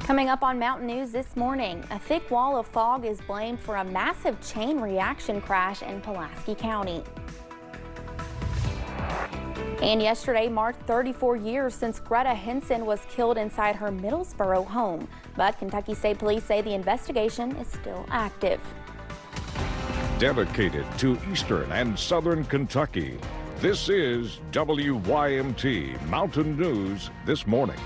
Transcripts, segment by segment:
Coming up on Mountain News this morning, a thick wall of fog is blamed for a massive chain reaction crash in Pulaski County. And yesterday marked 34 years since Greta Henson was killed inside her Middlesboro home. But Kentucky State Police say the investigation is still active. Dedicated to Eastern and Southern Kentucky, this is WYMT Mountain News this morning.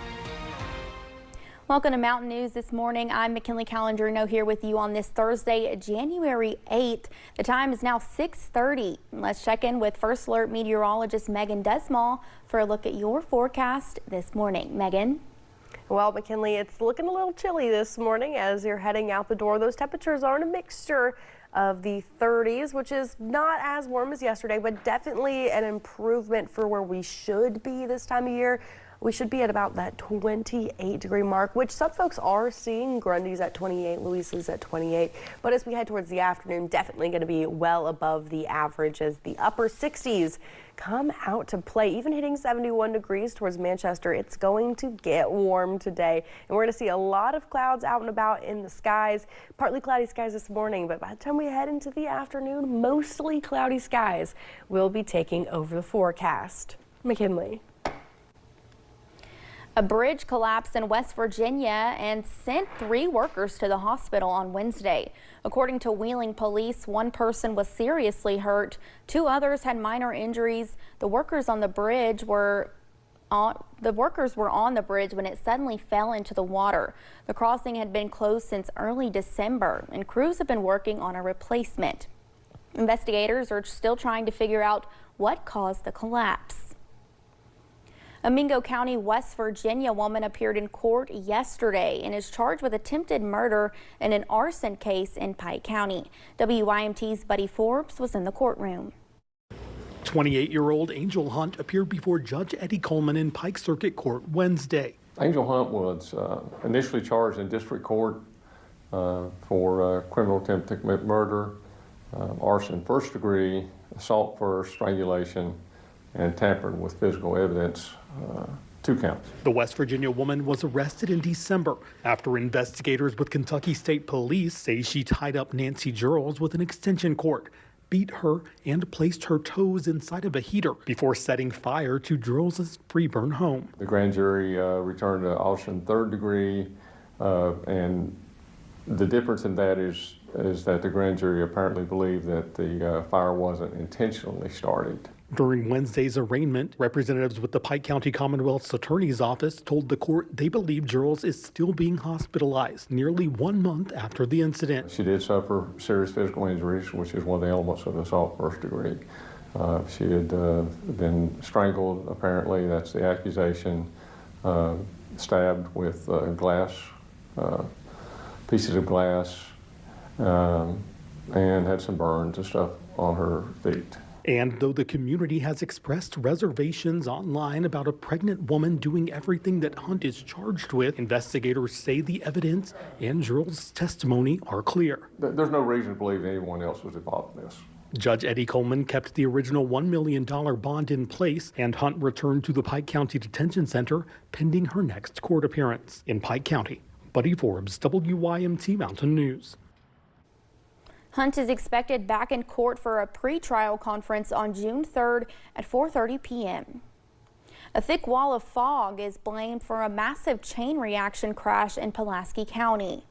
Welcome to Mountain News this morning. I'm McKinley Calandrino here with you on this Thursday, January 8th. The time is now 6:30. Let's check in with First Alert meteorologist Megan Desmall for a look at your forecast this morning. Megan? Well, McKinley, it's looking a little chilly this morning as you're heading out the door. Those temperatures are in a mixture of the 30s, which is not as warm as yesterday, but definitely an improvement for where we should be this time of year. We should be at about that 28-degree mark, which some folks are seeing. Grundy's at 28, Louisa's at 28. But as we head towards the afternoon, definitely going to be well above the average as the upper 60s come out to play. Even hitting 71 degrees towards Manchester, it's going to get warm today. And we're going to see a lot of clouds out and about in the skies. Partly cloudy skies this morning, but by the time we head into the afternoon, mostly cloudy skies will be taking over the forecast. McKinley. A bridge collapsed in West Virginia and sent 3 workers to the hospital on Wednesday. According to Wheeling police, 1 person was seriously hurt. 2 others had minor injuries. The workers were on the bridge when it suddenly fell into the water. The crossing had been closed since early December, and crews have been working on a replacement. Investigators are still trying to figure out what caused the collapse. A Mingo County, West Virginia woman appeared in court yesterday and is charged with attempted murder in an arson case in Pike County. WYMT's Buddy Forbes was in the courtroom. 28-year-old Angel Hunt appeared before Judge Eddie Coleman in Pike Circuit Court Wednesday. Angel Hunt was initially charged in district court for criminal attempt to commit murder, arson first degree, assault for strangulation, and tampering with physical evidence, 2 counts. The West Virginia woman was arrested in December after investigators with Kentucky State Police say she tied up Nancy Girls with an extension cord, beat her, and placed her toes inside of a heater before setting fire to Girls' Freeburn home. The grand jury returned to arson 3rd degree, and the difference in that is that the grand jury apparently believed that the fire wasn't intentionally started. During Wednesday's arraignment, representatives with the Pike County Commonwealth's Attorney's Office told the court they believe Girls is still being hospitalized nearly 1 month after the incident. She did suffer serious physical injuries, which is one of the elements of assault first degree. She had been strangled, apparently, that's the accusation, stabbed with pieces of glass, and had some burns and stuff on her feet. And though the community has expressed reservations online about a pregnant woman doing everything that Hunt is charged with, investigators say the evidence and Girls' testimony are clear. There's no reason to believe anyone else was involved in this. Judge Eddie Coleman kept the original $1 million bond in place, and Hunt returned to the Pike County Detention Center pending her next court appearance. In Pike County, Buddy Forbes, WYMT Mountain News. Hunt is expected back in court for a pretrial conference on June 3rd at 4:30 p.m. A thick wall of fog is blamed for a massive chain reaction crash in Pulaski County.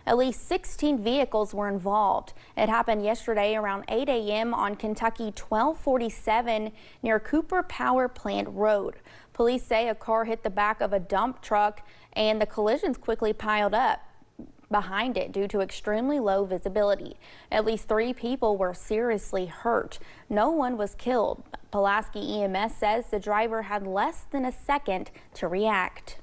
At least 16 vehicles were involved. It happened yesterday around 8 a.m. on Kentucky 1247 near Cooper Power Plant Road. Police say a car hit the back of a dump truck and the collisions quickly piled up behind it due to extremely low visibility. At least 3 people were seriously hurt. No one was killed. Pulaski EMS says the driver had less than a second to react.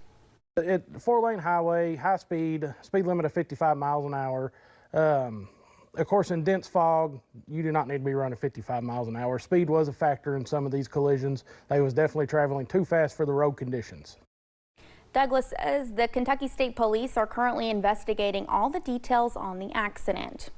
It 4-lane highway, high speed limit of 55 miles an hour. Of course, in dense fog, you do not need to be running 55 miles an hour. Speed was a factor in some of these collisions. They was definitely traveling too fast for the road conditions. Douglas says the Kentucky State Police are currently investigating all the details on the accident.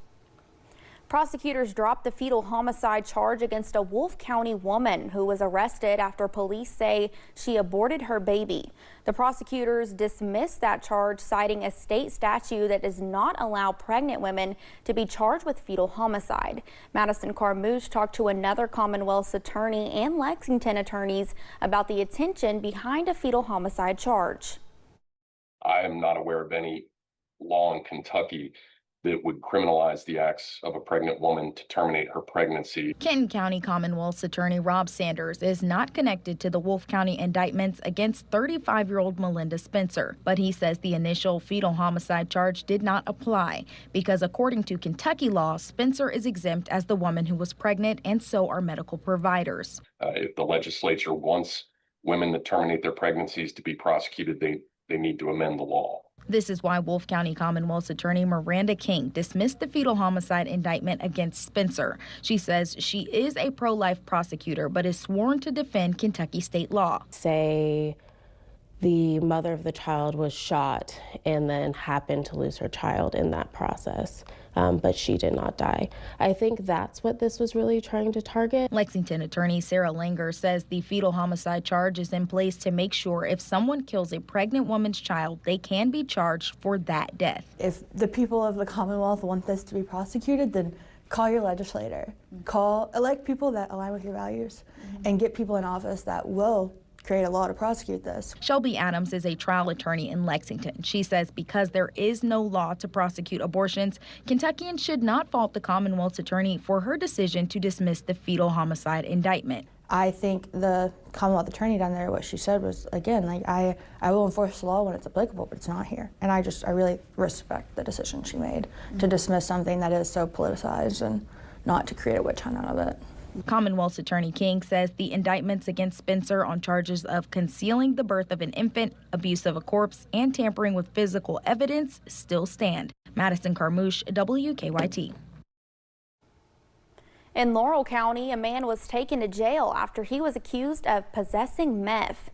Prosecutors dropped the fetal homicide charge against a Wolf County woman who was arrested after police say she aborted her baby. The prosecutors dismissed that charge, citing a state statute that does not allow pregnant women to be charged with fetal homicide. Madison Carmouche talked to another Commonwealth's attorney and Lexington attorneys about the intention behind a fetal homicide charge. I am not aware of any law in Kentucky that would criminalize the acts of a pregnant woman to terminate her pregnancy. Kenton County Commonwealth's attorney Rob Sanders is not connected to the Wolf County indictments against 35-year-old Melinda Spencer, but he says the initial fetal homicide charge did not apply because according to Kentucky law, Spencer is exempt as the woman who was pregnant, and so are medical providers. If the legislature wants women that terminate their pregnancies to be prosecuted, they need to amend the law. This is why Wolf County Commonwealth's attorney Miranda King dismissed the fetal homicide indictment against Spencer. She says she is a pro-life prosecutor, but is sworn to defend Kentucky state law. Say the mother of the child was shot and then happened to lose her child in that process, but she did not die. I think that's what this was really trying to target. Lexington attorney Sarah Langer says the fetal homicide charge is in place to make sure if someone kills a pregnant woman's child, they can be charged for that death. If the people of the Commonwealth want this to be prosecuted, then call your legislator. Elect people that align with your values and get people in office that will create a law to prosecute this. Shelby Adams is a trial attorney in Lexington. She says because there is no law to prosecute abortions, Kentuckians should not fault the Commonwealth's attorney for her decision to dismiss the fetal homicide indictment. I think the Commonwealth attorney down there, what she said was, again, like I will enforce the law when it's applicable, but it's not here. And I really respect the decision she made to dismiss something that is so politicized and not to create a witch hunt out of it. Commonwealth's attorney King says the indictments against Spencer on charges of concealing the birth of an infant, abuse of a corpse, and tampering with physical evidence still stand. Madison Carmouche, WKYT. In Laurel County, a man was taken to jail after he was accused of possessing meth.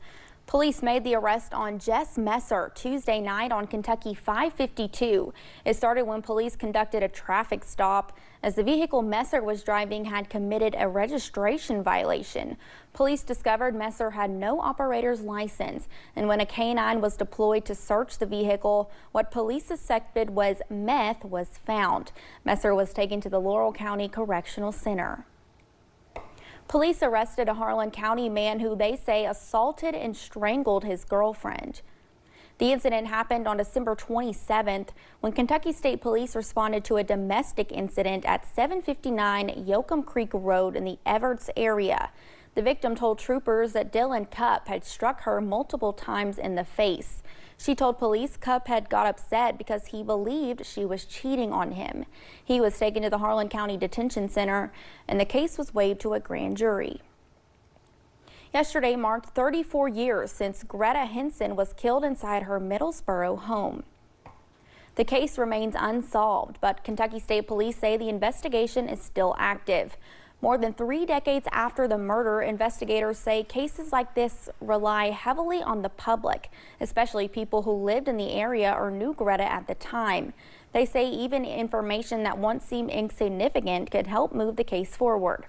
Police made the arrest on Jess Messer Tuesday night on Kentucky 552. It started when police conducted a traffic stop as the vehicle Messer was driving had committed a registration violation. Police discovered Messer had no operator's license, and when a canine was deployed to search the vehicle, what police suspected was meth was found. Messer was taken to the Laurel County Correctional Center. Police arrested a Harlan County man who they say assaulted and strangled his girlfriend. The incident happened on December 27th when Kentucky State Police responded to a domestic incident at 759 Yoakum Creek Road in the Everts area. The victim told troopers that Dylan Cupp had struck her multiple times in the face. She told police Cupp had got upset because he believed she was cheating on him. He was taken to the Harlan County Detention Center, and the case was waived to a grand jury. Yesterday marked 34 years since Greta Henson was killed inside her Middlesboro home. The case remains unsolved, but Kentucky State Police say the investigation is still active. More than 3 decades after the murder, investigators say cases like this rely heavily on the public, especially people who lived in the area or knew Greta at the time. They say even information that once seemed insignificant could help move the case forward.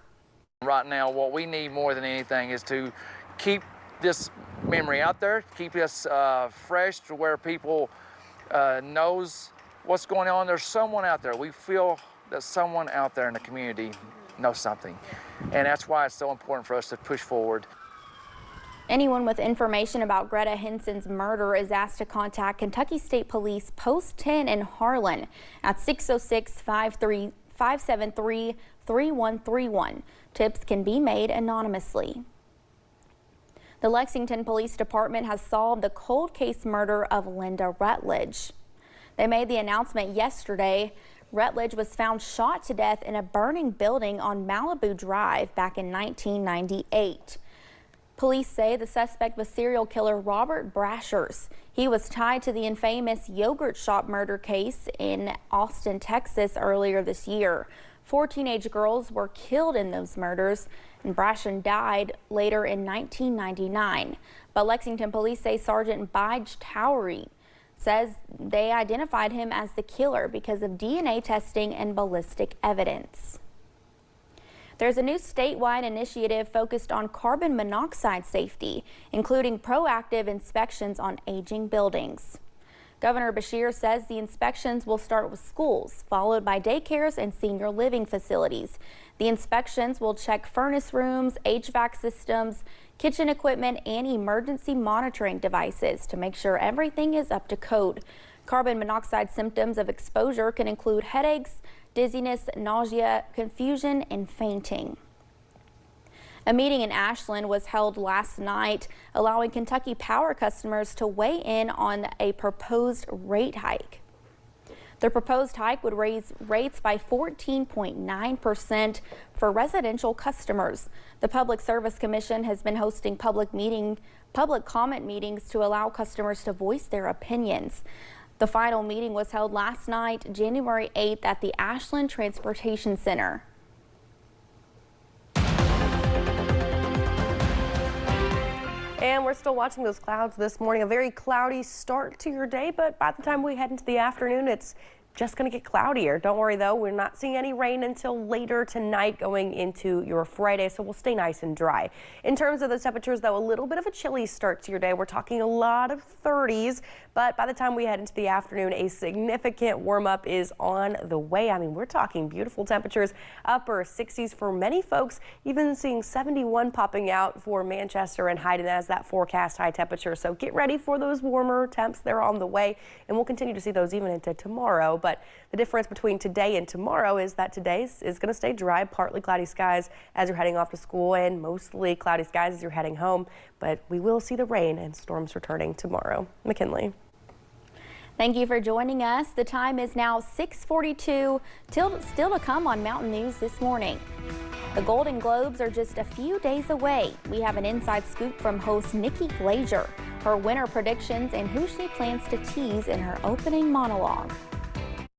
Right now, what we need more than anything is to keep this memory out there, keep us fresh to where people knows what's going on. There's someone out there. We feel that someone out there in the community knows something, and that's why it's so important for us to push forward. Anyone with information about Greta Henson's murder is asked to contact Kentucky State Police Post 10 in Harlan at 606-573-3131. Tips can be made anonymously. The Lexington Police Department has solved the cold case murder of Linda Rutledge. They made the announcement yesterday. Rutledge was found shot to death in a burning building on Malibu Drive back in 1998. Police say the suspect was serial killer Robert Brashers. He was tied to the infamous yogurt shop murder case in Austin, Texas earlier this year. 4 teenage girls were killed in those murders, and Brasher died later in 1999. But Lexington police say Sergeant Bige Towery says they identified him as the killer because of DNA testing and ballistic evidence. There's a new statewide initiative focused on carbon monoxide safety, including proactive inspections on aging buildings. Governor Beshear says the inspections will start with schools, followed by daycares and senior living facilities. The inspections will check furnace rooms, HVAC systems, kitchen equipment, and emergency monitoring devices to make sure everything is up to code. Carbon monoxide symptoms of exposure can include headaches, dizziness, nausea, confusion, and fainting. A meeting in Ashland was held last night, allowing Kentucky Power customers to weigh in on a proposed rate hike. The proposed hike would raise rates by 14.9% for residential customers. The Public Service Commission has been hosting public comment meetings to allow customers to voice their opinions. The final meeting was held last night, January 8th, at the Ashland Transportation Center. And we're still watching those clouds this morning. A very cloudy start to your day, but by the time we head into the afternoon, it's just going to get cloudier. Don't worry though, we're not seeing any rain until later tonight going into your Friday, so we'll stay nice and dry. In terms of the temperatures though, a little bit of a chilly start to your day. We're talking a lot of 30s, but by the time we head into the afternoon, a significant warm up is on the way. I mean, we're talking beautiful temperatures, upper 60s for many folks, even seeing 71 popping out for Manchester and Hyden as that forecast high temperature. So get ready for those warmer temps. They're on the way, and we'll continue to see those even into tomorrow. But the difference between today and tomorrow is that today is going to stay dry, partly cloudy skies as you're heading off to school and mostly cloudy skies as you're heading home. But we will see the rain and storms returning tomorrow. McKinley. Thank you for joining us. The time is now 6:42. Still to come on Mountain News this morning. The Golden Globes are just a few days away. We have an inside scoop from host Nikki Glazier, her winner predictions, and who she plans to tease in her opening monologue.